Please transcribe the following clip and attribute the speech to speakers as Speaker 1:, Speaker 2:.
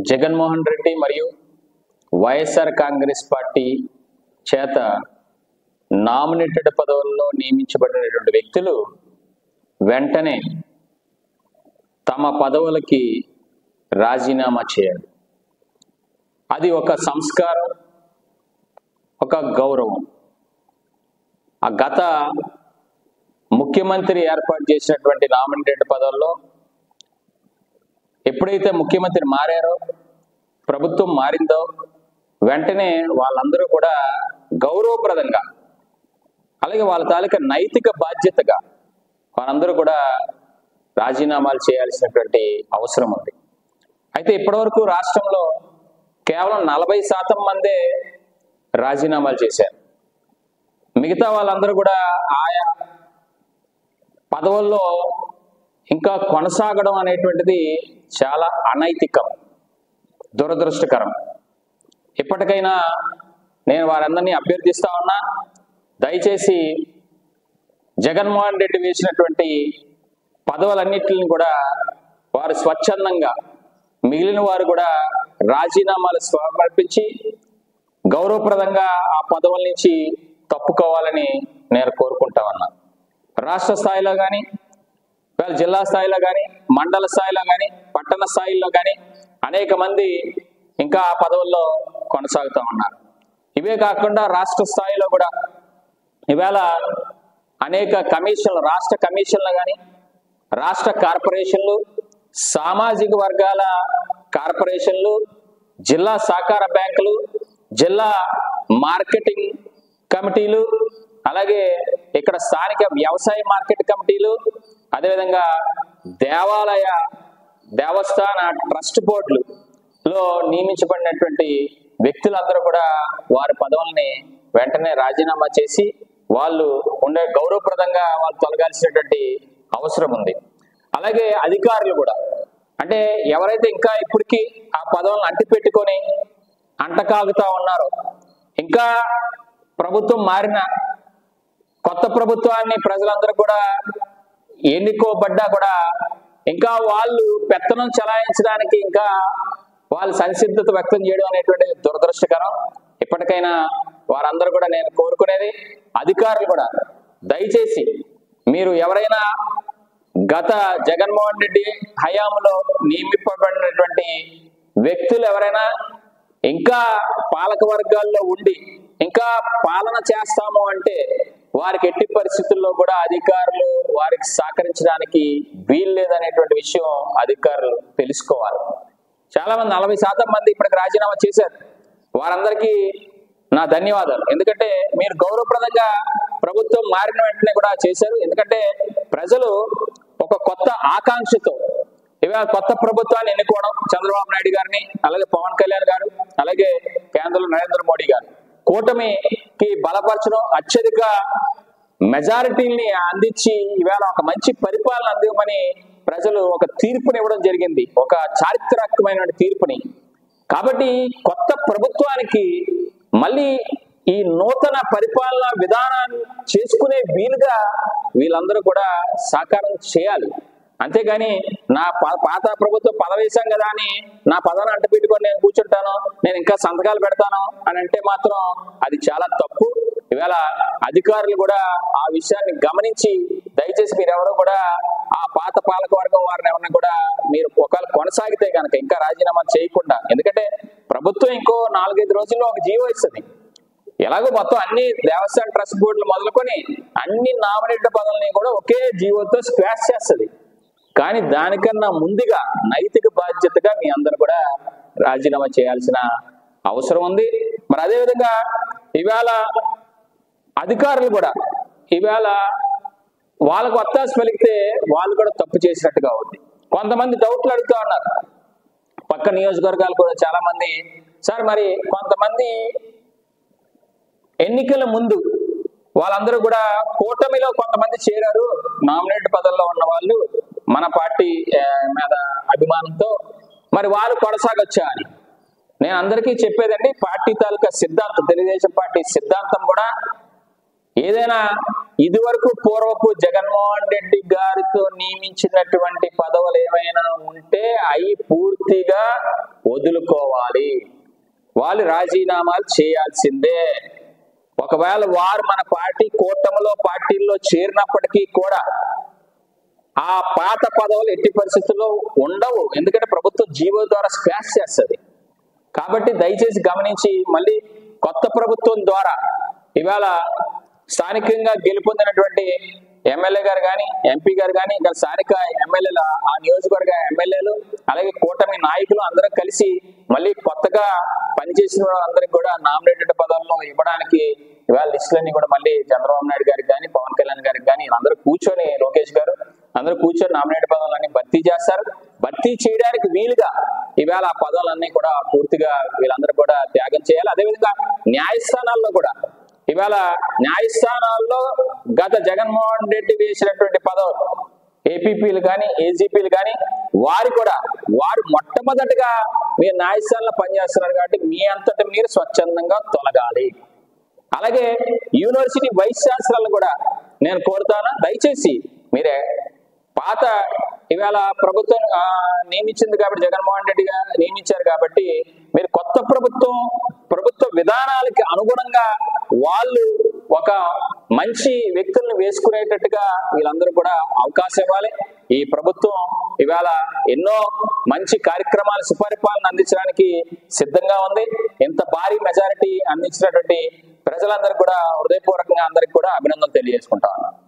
Speaker 1: జగన్మోహన్ రెడ్డి మరియు వైఎస్ఆర్ కాంగ్రెస్ పార్టీ చేత నామినేటెడ్ పదవుల్లో నియమించబడినటువంటి వ్యక్తులు వెంటనే తమ పదవులకి రాజీనామా చేయాలి. అది ఒక సంస్కారం, ఒక గౌరవం. ఆ గత ముఖ్యమంత్రి ఏర్పాటు చేసినటువంటి నామినేటెడ్ పదవుల్లో ఎప్పుడైతే ముఖ్యమంత్రి మారారో, ప్రభుత్వం మారిందో, వెంటనే వాళ్ళందరూ కూడా గౌరవప్రదంగా, అలాగే వాళ్ళ తాలూకా నైతిక బాధ్యతగా వారందరూ కూడా రాజీనామాలు చేయాల్సినటువంటి అవసరం ఉంది. అయితే ఇప్పటివరకు రాష్ట్రంలో కేవలం 40% మందే రాజీనామాలు చేశారు. మిగతా వాళ్ళందరూ కూడా ఆయా పదవుల్లో ఇంకా కొనసాగడం అనేటువంటిది చాలా అనైతికం, దురదృష్టకరం. ఇప్పటికైనా నేను వారందరినీ అభ్యర్థిస్తా ఉన్నా, దయచేసి జగన్మోహన్ రెడ్డి వేసినటువంటి పదవులన్నింటిని కూడా వారు స్వచ్ఛందంగా, మిగిలిన వారు కూడా రాజీనామాలు సమర్పించి గౌరవప్రదంగా ఆ పదవుల నుంచి తప్పుకోవాలని నేను కోరుకుంటా ఉన్నా. రాష్ట్ర స్థాయిలో కానీ, జిల్లా స్థాయిలో కానీ, మండల స్థాయిలో కానీ, పట్టణ స్థాయిలో కానీ అనేక మంది ఇంకా ఆ పదవుల్లో కొనసాగుతూ ఉన్నారు. ఇవే కాకుండా రాష్ట్ర స్థాయిలో కూడా ఇవాళ అనేక కమిషన్లు, రాష్ట్ర కమిషన్లు కానీ, రాష్ట్ర కార్పొరేషన్లు, సామాజిక వర్గాల కార్పొరేషన్లు, జిల్లా సహకార బ్యాంకులు, జిల్లా మార్కెటింగ్ కమిటీలు, అలాగే ఇక్కడ స్థానిక వ్యవసాయ మార్కెట్ కమిటీలు, అదేవిధంగా దేవస్థాన ట్రస్ట్ బోర్డులలో నియమించబడినటువంటి వ్యక్తులందరూ కూడా వారి పదవుల్ని వెంటనే రాజీనామా చేసి వాళ్ళు ఉండే గౌరవప్రదంగా వాళ్ళు తొలగాల్సినటువంటి అవసరం ఉంది. అలాగే అధికారులు కూడా, అంటే ఎవరైతే ఇంకా ఇప్పటికీ ఆ పదవులను అంటిపెట్టుకొని అంటకాగుతా ఉన్నారో, ఇంకా ప్రభుత్వం మారిన కొత్త ప్రభుత్వాన్ని ప్రజలందరూ కూడా ఎన్నుకోబడ్డా కూడా ఇంకా వాళ్ళు పెత్తనం చలాయించడానికి ఇంకా వాళ్ళు సంసిద్ధత వ్యక్తం చేయడం అనేటువంటి దురదృష్టకరం. ఇప్పటికైనా వారందరూ కూడా నేను కోరుకునేది, అధికారులు కూడా దయచేసి మీరు ఎవరైనా గత జగన్మోహన్ రెడ్డి హయాంలో నియమింపబడినటువంటి వ్యక్తులు ఎవరైనా ఇంకా పాలక వర్గాల్లో ఉండి ఇంకా పాలన చేస్తాము అంటే వారికి ఎట్టి పరిస్థితుల్లో కూడా అధికారులు వారికి సహకరించడానికి వీలు లేదనేటువంటి విషయం అధికారులు తెలుసుకోవాలి. చాలా మంది 40% మంది ఇప్పటికి రాజీనామా చేశారు. వారందరికీ నా ధన్యవాదాలు. ఎందుకంటే మీరు గౌరవప్రదంగా ప్రభుత్వం మారిన వెంటనే కూడా చేశారు. ఎందుకంటే ప్రజలు ఒక కొత్త ఆకాంక్షతో ఇవాళ కొత్త ప్రభుత్వాన్ని ఎన్నుకోవడం, చంద్రబాబు నాయుడు గారిని, అలాగే పవన్ కళ్యాణ్ గారు, అలాగే కేంద్రంలో నరేంద్ర మోడీ గారు కూటమికి బలపరచడం, అత్యధిక మెజారిటీని అందించి ఇవాళ ఒక మంచి పరిపాలన అందివ్వమని ప్రజలు ఒక తీర్పుని ఇవ్వడం జరిగింది, ఒక చారిత్రాత్మకమైన తీర్పుని. కాబట్టి కొత్త ప్రభుత్వానికి మళ్ళీ ఈ నూతన పరిపాలన విధానాన్ని చేసుకునే వీలుగా వీళ్ళందరూ కూడా సహకారం చేయాలి. అంతేగాని నా పాత ప్రభుత్వం పదవేశాం కదా అని నా పదాన్ని అంటపెట్టుకొని నేను కూర్చుంటాను, నేను ఇంకా సంతకాలు పెడతాను అని అంటే మాత్రం అది చాలా తప్పు. ఇవాళ అధికారులు కూడా ఆ విషయాన్ని గమనించి దయచేసి మీరెవరూ కూడా ఆ పాత పాలక వర్గం వారిని ఎవరిని కూడా మీరు ఒకవేళ కొనసాగితే కనుక ఇంకా రాజీనామా చేయకుండా, ఎందుకంటే ప్రభుత్వం ఇంకో 4-5 రోజుల్లో ఒక జీవో ఇస్తుంది. ఎలాగో మొత్తం అన్ని దేవస్థాన ట్రస్ట్ బోర్డులు మొదలుకొని అన్ని నామినేటెడ్ పదవులని కూడా ఒకే జీవోతో స్క్వాష్ చేస్తుంది. కానీ దానికన్నా ముందుగా నైతిక బాధ్యతగా మీ అందరూ కూడా రాజీనామా చేయాల్సిన అవసరం ఉంది. మరి అదేవిధంగా ఇవాళ అధికారులు కూడా ఇవాళ వాళ్ళకు వత్తాసు పలికితే వాళ్ళు కూడా తప్పు చేసినట్టుగా ఉంది. కొంతమంది డౌట్లు అడుగుతూ ఉన్నారు పక్క నియోజకవర్గాలు కూడా చాలా మంది, సార్ మరి కొంతమంది ఎన్నికల ముందు వాళ్ళందరూ కూడా కూటమిలో కొంతమంది చేరారు, నామినేటెడ్ పదవుల్లో ఉన్న వాళ్ళు మన పార్టీ మీద అభిమానంతో, మరి వాళ్ళు కొనసాగొచ్చా అని. నేను అందరికీ చెప్పేదండి, పార్టీ తాలూకా సిద్ధాంతం, తెలుగుదేశం పార్టీ సిద్ధాంతం కూడా ఏదైనా ఇదివరకు పూర్వపు జగన్మోహన్ రెడ్డి గారితో నియమించినటువంటి పదవులు ఏమైనా ఉంటే అవి పూర్తిగా వదులుకోవాలి, వాళ్ళు రాజీనామాలు చేయాల్సిందే. ఒకవేళ వారు మన పార్టీ కూటమిలో పార్టీల్లో చేరినప్పటికీ కూడా ఆ పాత పదవులు ఎట్టి పరిస్థితుల్లో ఉండవు. ఎందుకంటే ప్రభుత్వం జీవో ద్వారా స్క్రాచ్ చేస్తుంది. కాబట్టి దయచేసి గమనించి మళ్ళీ కొత్త ప్రభుత్వం ద్వారా ఇవాళ స్థానికంగా గెలుపొందినటువంటి ఎమ్మెల్యే గారు కానీ ఎంపీ గారు కానీ ఇక్కడ స్థానిక ఎమ్మెల్యేలు, ఆ నియోజకవర్గ ఎమ్మెల్యేలు, అలాగే కూటమి నాయకులు అందరూ కలిసి మళ్ళీ కొత్తగా పనిచేసిన అందరికి కూడా నామినేటెడ్ పదవులను ఇవ్వడానికి ఇవాళ లిస్టులన్నీ కూడా మళ్ళీ చంద్రబాబు నాయుడు గారికి కానీ పవన్ కళ్యాణ్ గారికి కానీ వీళ్ళందరూ కూర్చొని, లోకేష్ గారు అందరూ కూర్చొని నామినేటెడ్ పదవులన్నీ భర్తీ చేస్తారు. భర్తీ చేయడానికి వీలుగా ఇవాళ ఆ పదవులన్నీ కూడా పూర్తిగా వీళ్ళందరూ కూడా త్యాగం చేయాలి. అదేవిధంగా న్యాయస్థానాల్లో కూడా ఇవాళ న్యాయస్థానాల్లో గత జగన్మోహన్ రెడ్డి వేసినటువంటి పదవులు ఏపీపీలు కానీ ఏజీపీలు కానీ వారు మొట్టమొదటిగా మీరు న్యాయస్థానంలో పనిచేస్తున్నారు కాబట్టి మీ అంతటి మీరు స్వచ్ఛందంగా తొలగాలి. అలాగే యూనివర్సిటీ వైస్ ఛాన్సలర్లు కూడా నేను కోరుతాను, దయచేసి మీరే పాత ఇవాళ ప్రభుత్వం నియమించింది కాబట్టి జగన్మోహన్ రెడ్డి గారు నియమించారు కాబట్టి మీరు కొత్త ప్రభుత్వ విధానాలకి అనుగుణంగా వాళ్ళు ఒక మంచి వ్యక్తులను వేసుకునేటట్టుగా వీళ్ళందరూ కూడా అవకాశం ఇవ్వాలి. ఈ ప్రభుత్వం ఇవాళ ఎన్నో మంచి కార్యక్రమాలు, సుపరిపాలన అందించడానికి సిద్ధంగా ఉంది. ఇంత భారీ మెజారిటీ అందించినటువంటి ప్రజలందరూ కూడా హృదయపూర్వకంగా అందరికి కూడా అభినందనలు తెలియజేసుకుంటా ఉన్నాను.